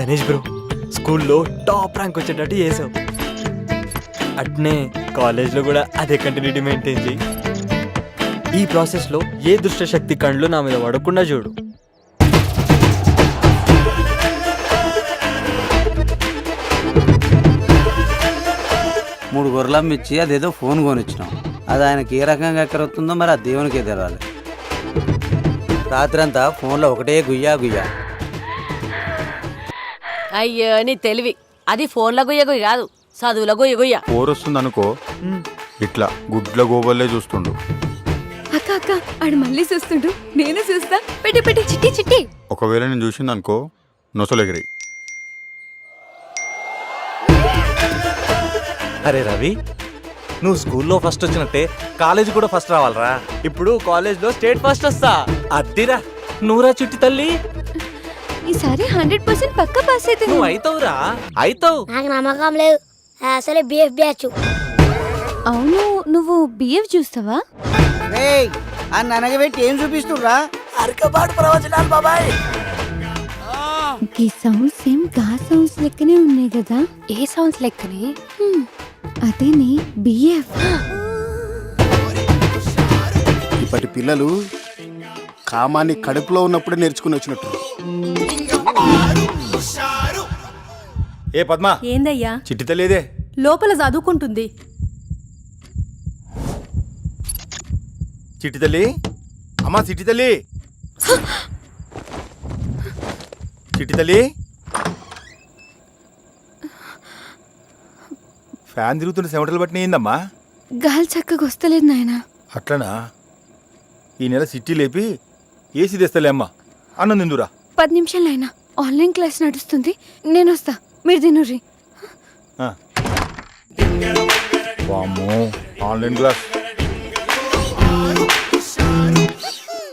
Ganesh bro, స్కూల్లో top rank వచ్చేటట్టు చేసావు. అట్నే కాలేజ్లో కూడా అదే కంటిన్యూటీ మెయింటైన్ చేయి. ఈ ప్రాసెస్లో ఏ దుష్ట శక్తి కళ్ళు నా మీద పడకుండా చూడు. మూడు గొర్రెలు ఇచ్చి అదేదో ఫోన్ కొనిచ్చినాం. అది ఆయనకి ఏ రకంగా ఎక్కరవుతుందో మరి ఆ దేవునికే తెరాలి. రాత్రంతా ఫోన్లో ఒకటే గుయ్యా గుయ్యా. అయ్యో నీ తెలివి, అది ఫోన్లో గుయ్య గుయ్య కాదు, చదువులో గుయ్య గుయ్య. పోరొస్తుంది అనుకో, ఇట్లా గుడ్ల గోబల్లే చూస్తుండు. అక్క అక్క ఆడు మళ్ళీ చూస్తుండు, నేను చూస్తా. పెట్టి పెట్టి చిట్టి చిట్టి. ఒకవేళ నేను చూసింది అనుకో, నొసలెగిరి. అరే రవి, నువ్వు స్కూల్లో ఫస్ట్ వచ్చినట్టే కాలేజీ కూడా ఫస్ట్ రావాలరా. ఇప్పుడు కాలేజ్లో స్టేట్ ఫస్ట్ వస్తా. అద్దిరా, నువ్వురా చిట్టి తల్లి, ఈసారి 100% పక్క పాస్ అయితే నువ్వు అయితావురా, అయితావు. నాకు నమ్మకం లేదు, అసలే బిఎఫ్ బ్యాచ్. అవును, నువ్వు బిఎఫ్ చూస్తావా? అని అనగబెట్టి ఏం చూపిస్తుర్రా? ఈ సౌండ్స్ సేమ్ గా సౌండ్స్ లెక్కనే ఉన్నాయి కదా. ఏ సౌండ్స్ లెక్కనే? అదేని బిఎఫ్. ఇప్పటి పిల్లలు కామాన్ని కడుపులో ఉన్నప్పుడే నేర్చుకుని వచ్చినట్టు. ఏ పద్మా, ఏందయ్యా? చిట్టి తల్లిదే లోపల చదువుకుంటుంది. చిట్టి తల్లి, అమ్మా చిట్టి తల్లి, చిట్టి తల్లి. ఫ్యాన్ తిరుగుతుంటే చెమటలు పట్టిన ఏందమ్మా? గాలి చక్కగా వస్తలేదు నాయన. అట్లనా? ఈ నెల సిట్టి లేపి ఏసీ తెస్తలే అమ్మా. అన్నం తిందురా. 10 నిమిషాలు అయినా ఆన్లైన్ క్లాస్ నడుస్తుంది, నేను వస్తా, మీరు తినుర్రి. వామ్మో, ఆన్లైన్ క్లాస్.